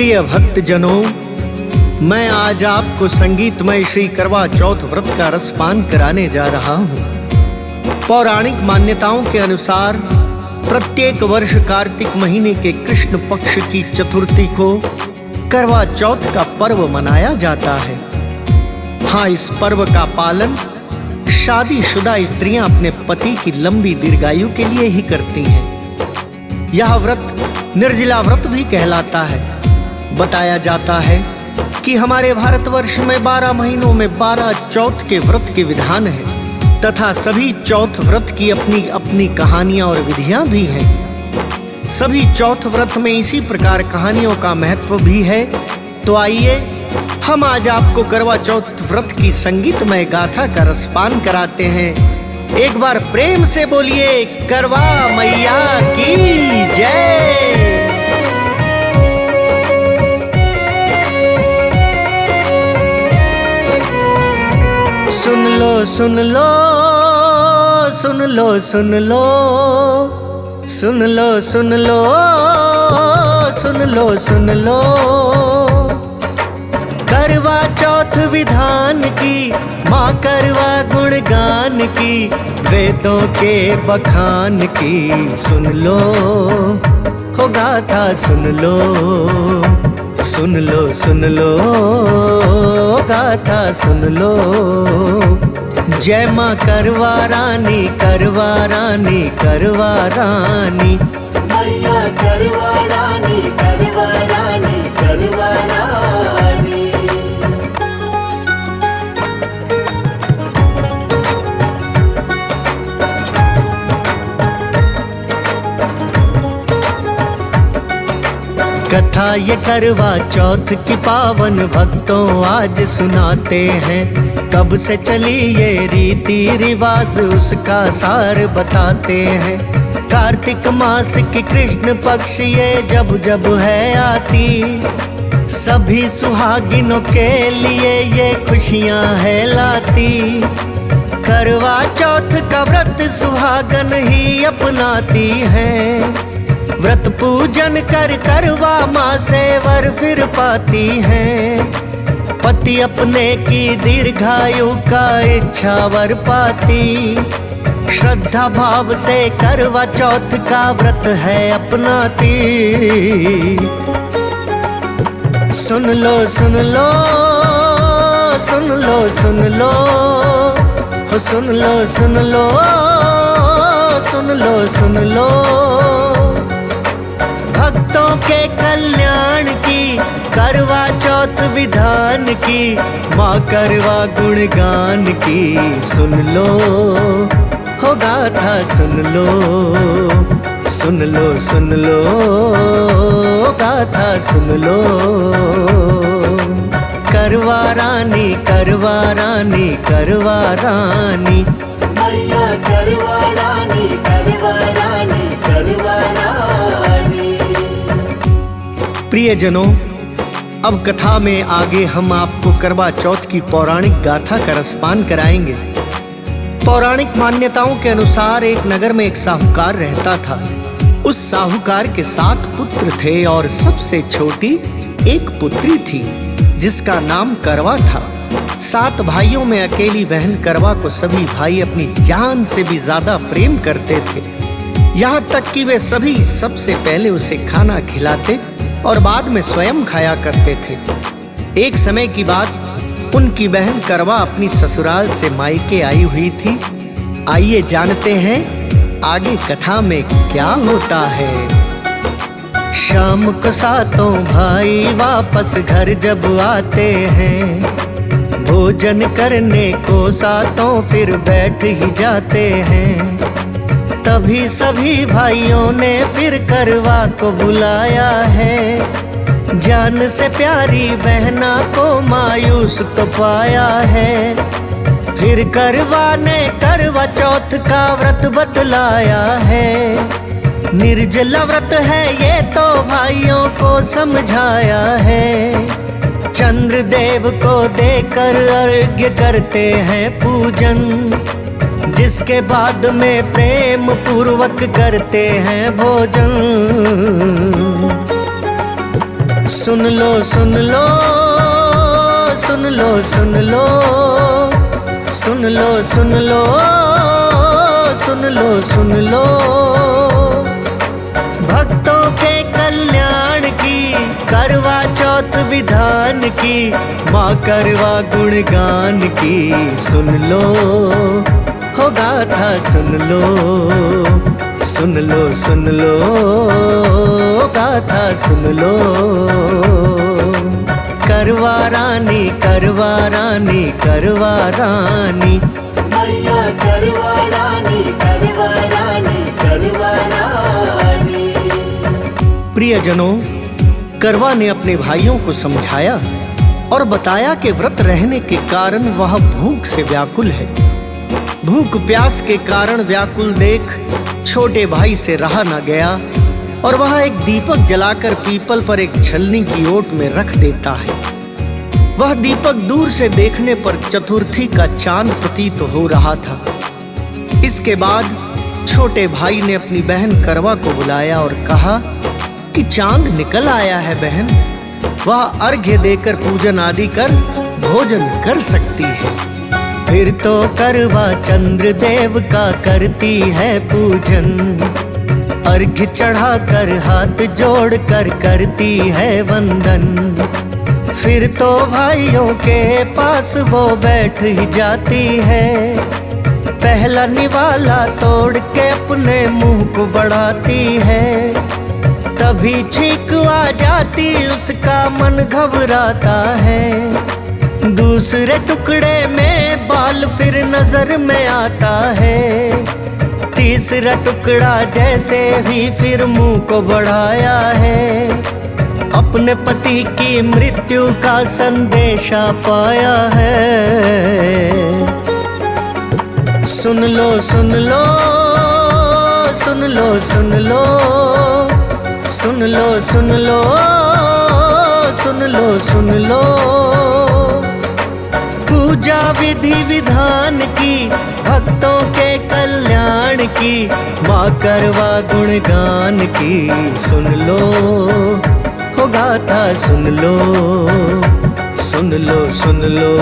प्रिय भक्तजनों, मैं आज आपको संगीतमय श्री करवा चौथ व्रत का रसपान कराने जा रहा हूँ। पौराणिक मान्यताओं के अनुसार प्रत्येक वर्ष कार्तिक महीने के कृष्ण पक्ष की चतुर्थी को करवा चौथ का पर्व मनाया जाता है। हाँ, इस पर्व का पालन शादीशुदा स्त्रियां अपने पति की लंबी दीर्घायु के लिए ही करती हैं। यह व्रत निर्जला व्रत भी कहलाता है। बताया जाता है कि हमारे भारतवर्ष में 12 महीनों में 12 चौथ के व्रत के विधान हैं तथा सभी चौथ व्रत की अपनी अपनी कहानियां और विधियां भी हैं। सभी चौथ व्रत में इसी प्रकार कहानियों का महत्व भी है। तो आइए हम आज आपको करवा चौथ व्रत की संगीतमय गाथा का रसपान कराते हैं। एक बार प्रेम से बोलिए करवा मैया की जय। सुन लो सुन लो सुन लो सुन लो सुन लो सुन लो सुन लो सुन लो करवा चौथ विधान की माँ करवा गुणगान की वेदों के बखान की सुन लो हो गाथा सुन लो सुन लो सुन लो गाथा सुन लो। जय माँ करवा रानी करवा रानी करवा रानी मैया करवा रानी करवा रानी करवा रानी। कथा ये करवा चौथ की पावन भक्तों आज सुनाते हैं। कब से चली ये रीति रिवाज उसका सार बताते हैं। कार्तिक मास की कृष्ण पक्ष ये जब जब है आती, सभी सुहागिनों के लिए ये खुशियां है लाती। करवा चौथ का व्रत सुहागन ही अपनाती हैं। व्रत पूजन कर करवा माँ से वर फिर पाती हैं। पति अपने की दीर्घायु का इच्छा वर पाती। श्रद्धा भाव से करवा चौथ का व्रत है अपनाती। सुन लो सुन लो सुन लो सुन लो हो सुन लो सुन लो सुन लो सुन लो। भक्तों के कल्याण की करवा चौथ विधान की माँ करवा गुणगान की सुन लो हो गाथा सुन लो सुन लो सुन लो गाथा सुन लो। करवा रानी करवा रानी करवा रानी मैया करवा रानी करवा रानी करवा रानी। प्रियजनों, अब कथा में आगे हम आपको करवा चौथ की पौराणिक गाथा का रसपान कराएंगे। पौराणिक मान्यताओं के अनुसार एक नगर में एक साहूकार रहता था। उस साहूकार के 7 पुत्र थे और सबसे छोटी एक पुत्री थी जिसका नाम करवा था। 7 भाइयों में अकेली बहन करवा को सभी भाई अपनी जान से भी ज्यादा प्रेम करते थे। यहाँ तक कि वे सभी सबसे पहले उसे खाना खिलाते और बाद में स्वयं खाया करते थे। एक समय की बात, उनकी बहन करवा अपनी ससुराल से मायके आई हुई थी। आइए जानते हैं आगे कथा में क्या होता है। शाम को 7 भाई वापस घर जब आते हैं, भोजन करने को 7 फिर बैठ ही जाते हैं। तभी सभी भाइयों ने फिर करवा को बुलाया है। जान से प्यारी बहना को मायूस तो पाया है। फिर करवा ने करवा चौथ का व्रत बतलाया है। निर्जला व्रत है ये तो भाइयों को समझाया है। चंद्रदेव को देकर अर्घ्य करते हैं पूजन, जिसके बाद में प्रेम पूर्वक करते हैं भोजन। सुन लो सुन लो सुन लो सुन लो सुन लो सुन लो सुन लो सुन लो भक्तों के कल्याण की करवा चौथ विधान की माँ करवा गुणगान की सुन लो हो गाथा सुन लो सुन लो सुन लो गाथा सुन लो करवा रानी करवा रानी करवा रानी मैया करवा रानी करवा रानी करवा रानी। प्रियजनों, करवा ने अपने भाइयों को समझाया और बताया कि व्रत रहने के कारण वह भूख से व्याकुल है। भूख प्यास के कारण व्याकुल देख छोटे भाई से रहा न गया और वह एक दीपक जलाकर पीपल पर एक छलनी की ओट में रख देता है। वह दीपक दूर से देखने पर चतुर्थी का चांद प्रतीत हो रहा था। इसके बाद छोटे भाई ने अपनी बहन करवा को बुलाया और कहा कि चांद निकल आया है बहन, वह अर्घ्य देकर पूजन आदि कर भोजन कर सकती है। फिर तो करवा चंद्र देव का करती है पूजन, अर्घ्य चढ़ा कर हाथ जोड़ कर करती है वंदन। फिर तो भाइयों के पास वो बैठ ही जाती है, पहला निवाला तोड़ के अपने मुंह को बढ़ाती है। तभी छींक आ जाती उसका मन घबराता है, दूसरे टुकड़े में बाल फिर नजर में आता है। तीसरा टुकड़ा जैसे ही फिर मुंह को बढ़ाया है, अपने पति की मृत्यु का संदेशा पाया है। सुन लो सुन लो सुन लो सुन लो सुन लो सुन लो सुन लो सुन लो पूजा विधि विधान की भक्तों के कल्याण की माँ करवा गुणगान की सुन लो हो गाथा सुन लो सुन लो सुन लो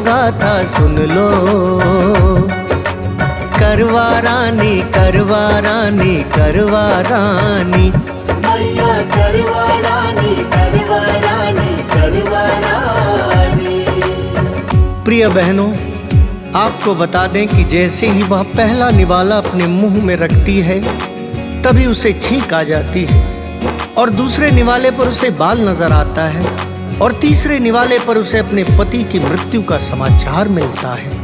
गाथा सुन लो करवा रानी करवा रानी करवा रानी मैया करवा रानी करवा रानी करवा रानी। प्रिय बहनों, आपको बता दें कि जैसे ही वह पहला निवाला अपने मुंह में रखती है तभी उसे छींक आ जाती है और दूसरे निवाले पर उसे बाल नजर आता है और तीसरे निवाले पर उसे अपने पति की मृत्यु का समाचार मिलता है।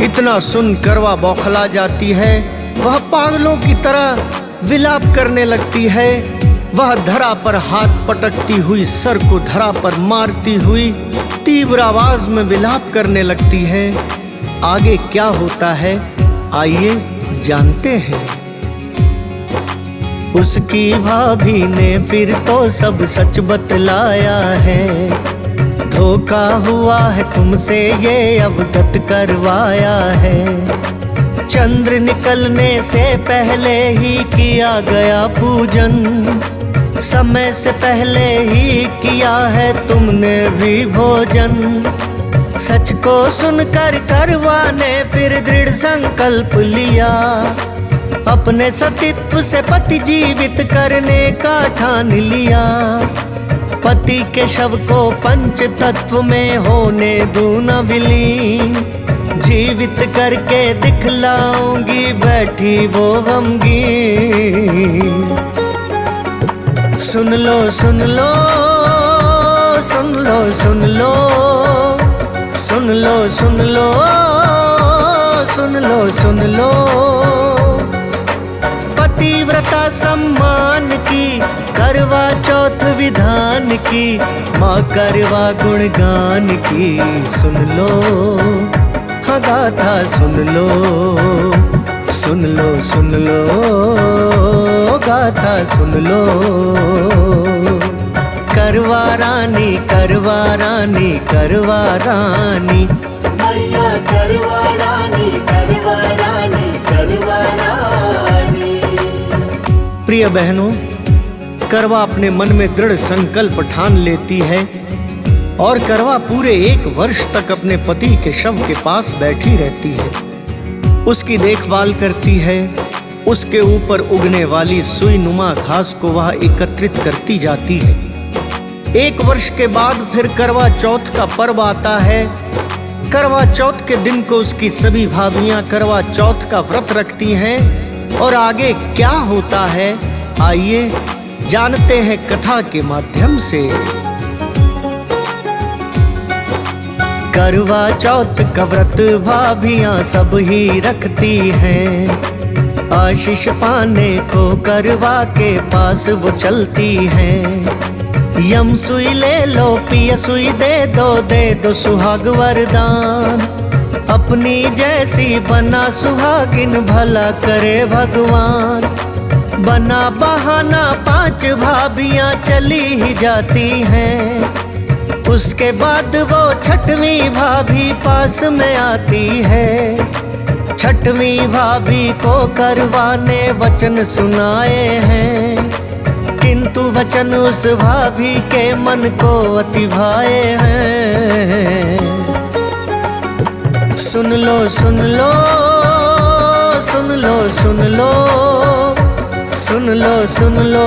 इतना सुन करवा बौखला जाती है, वह पागलों की तरह विलाप करने लगती है। वह धरा पर हाथ पटकती हुई सर को धरा पर मारती हुई तीव्र आवाज में विलाप करने लगती है। आगे क्या होता है आइए जानते हैं। उसकी भाभी ने फिर तो सब सच बतलाया है, धोखा हुआ है तुमसे ये अवगत करवाया है। चंद्र निकलने से पहले ही किया गया पूजन, समय से पहले ही किया है तुमने भी भोजन। सच को सुनकर करवा ने फिर दृढ़ संकल्प लिया, अपने सतीत्व से पति जीवित करने का ठान लिया। पति के शव को पंच तत्व में होने दूं न विलीन, जीवित करके दिखलाऊंगी बैठी वो गमगीन। सुन लो सुन लो सुन लो सुन लो सुन लो सुन लो सुन लो सुन लो पतिव्रता सम्मान की करवा चौथ विधान की माँ करवा गुणगान की सुन लो हाँ गाथा सुन लो सुन लो सुन लो गाथा सुन लो। करवा रानी करवा रानी करवा रानी मैया करवा रानी करवा रानी करवा रानी। प्रिय बहनों, करवा अपने मन में दृढ़ संकल्प ठान लेती है और करवा पूरे 1 वर्ष तक अपने पति के शव के पास बैठी रहती है। उसकी देखभाल करती है, उसके ऊपर उगने वाली सुई नुमा घास को वह एकत्रित करती जाती है। 1 वर्ष के बाद फिर करवा चौथ का पर्व आता है। करवा चौथ के दिन को उसकी सभी भाभियां करवा चौथ का व्रत रखती हैं और आगे क्या होता है आइए जानते हैं कथा के माध्यम से। करवा चौथ का व्रत भाभियां सब ही रखती हैं, आशीष पाने को करवा के पास वो चलती हैं। यम सुई ले लो पिया सुई दे दो सुहाग वरदान, अपनी जैसी बना सुहागिन भला करे भगवान। बना बहाना 5 भाभियां चली ही जाती हैं, उसके बाद वो 6वीं भाभी पास में आती है। 6वीं भाभी को करवाने वचन सुनाए हैं, किंतु वचन उस भाभी के मन को अति भाए हैं। सुन लो सुन लो सुन लो सुन लो सुन लो सुन लो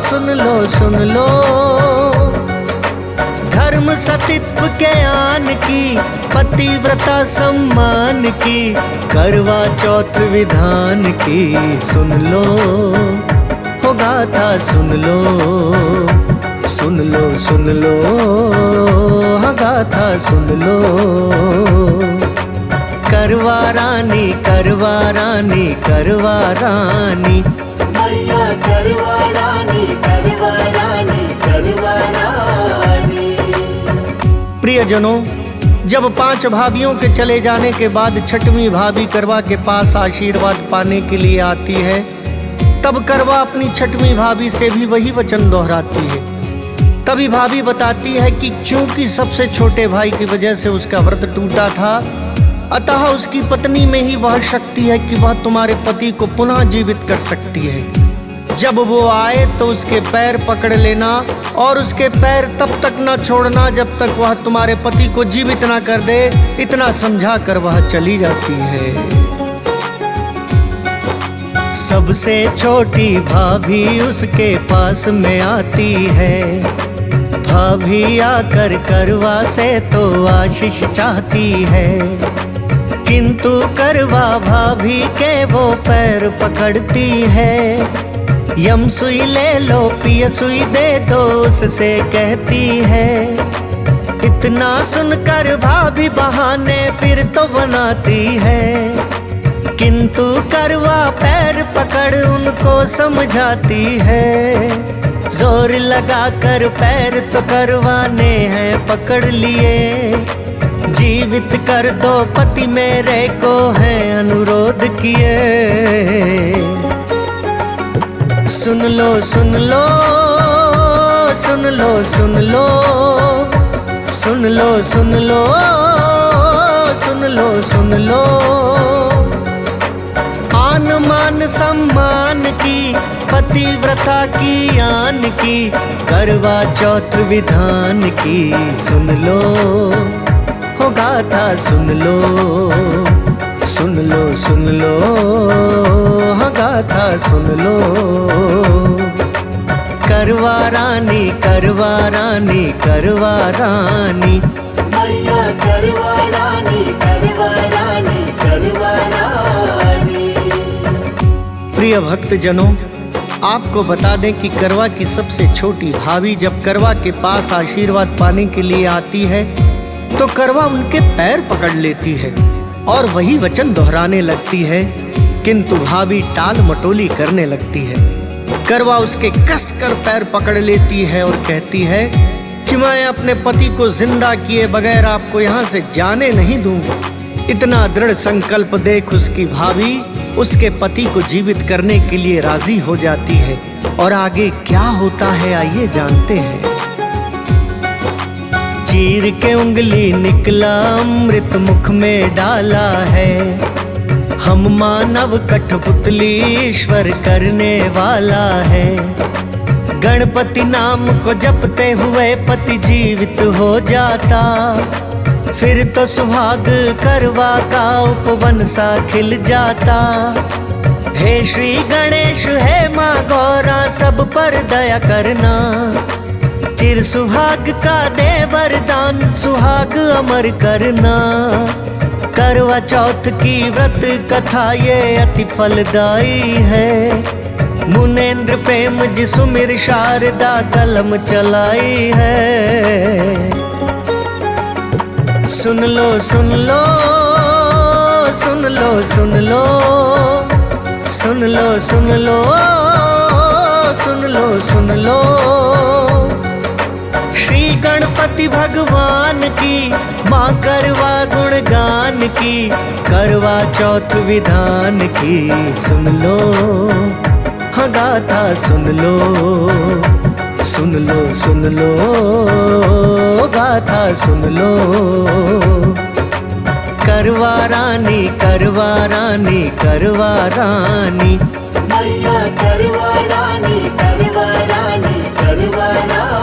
सुन लो सुन लो, धर्म सतित्व के आन की पतिव्रता सम्मान की करवा चौथ विधान की सुन लो हो गाथा सुन लो सुन लो सुन लो हाँ गाथा सुन लो। करवा रानी करवा रानी करवा रानी, मैया करवा रानी करवा रानी करवा रानी। प्रियजनों, जब 5 भाभियों के चले जाने के बाद 6वीं भाभी करवा के पास आशीर्वाद पाने के लिए आती है, तब करवा अपनी 6वीं भाभी से भी वही वचन दोहराती है। तभी भाभी बताती है कि चूंकि सबसे छोटे भाई की वजह से उसका व्रत टूटा था, अतः उसकी पत्नी में ही वह शक्ति है कि वह तुम्हारे पति को पुनः जीवित कर सकती है। जब वो आए तो उसके पैर पकड़ लेना और उसके पैर तब तक न छोड़ना जब तक वह तुम्हारे पति को जीवित ना कर दे। इतना समझा कर वह चली जाती है। सबसे छोटी भाभी उसके पास में आती है, भाभी आकर करवा से तो आशीष चाहती है, किंतु करवा भाभी के वो पैर पकड़ती है। यम सुई ले लो पिया सुई दे दो उससे कहती है। इतना सुनकर भाभी बहाने फिर तो बनाती है, किंतु करवा पैर पकड़ उनको समझाती है। जोर लगाकर पैर तो करवाने हैं पकड़ लिए, जीवित कर दो पति मेरे को है अनुरोध किए। सुन लो सुन लो सुन लो सुन लो सुन लो सुन लो सुन लो सुन लो, आन मान सम्मान की पतिव्रता की आन की करवा चौथ विधान की सुन लो हो गाथा सुन लो सुन लो सुन लो हाँ गाथा सुन लो। करवा रानी करवा रानी करवा रानी, मैया करवा रानी करवा रानी करवा रानी। प्रिय भक्तजनों, आपको बता दें कि करवा की सबसे छोटी भाभी जब करवा के पास आशीर्वाद पाने के लिए आती है तो करवा उनके पैर पकड़ लेती है और वही वचन दोहराने लगती है, किंतु भाभी टाल मटोली करने लगती है। करवा उसके कसकर पैर पकड़ लेती है और कहती है कि मैं अपने पति को जिंदा किए बगैर आपको यहाँ से जाने नहीं दूंगी। इतना दृढ़ संकल्प देख उसकी भाभी उसके पति को जीवित करने के लिए राजी हो जाती है। और आगे क्या होता है आइए जानते हैं। चीर के उंगली निकला अमृत मुख में डाला है, हम मानव कठपुतली ईश्वर करने वाला है। गणपति नाम को जपते हुए पति जीवित हो जाता, फिर तो सुहाग करवा का उपवन सा खिल जाता। हे श्री गणेश हे माँ गौरा सब पर दया करना, चिर सुहाग का दे वरदान सुहाग अमर करना। करवा चौथ की व्रत कथा ये अति फलदायी है, मुनेन्द्र प्रेम जी सुमिर शारदा कलम चलाई है। सुन लो सुन लो सुन लो सुन लो सुन लो सुन लो सुन लो सुन लो। श्री गणपति भगवान की माँ करवा गुणगान की, करवा चौथ विधान की सुन लो, हाँ गाथा सुन लो सुन लो सुन लो गाथा सुन लो। करवा रानी करवा रानी करवा रानी, मैया करवा रानी करवा रानी करवा रानी।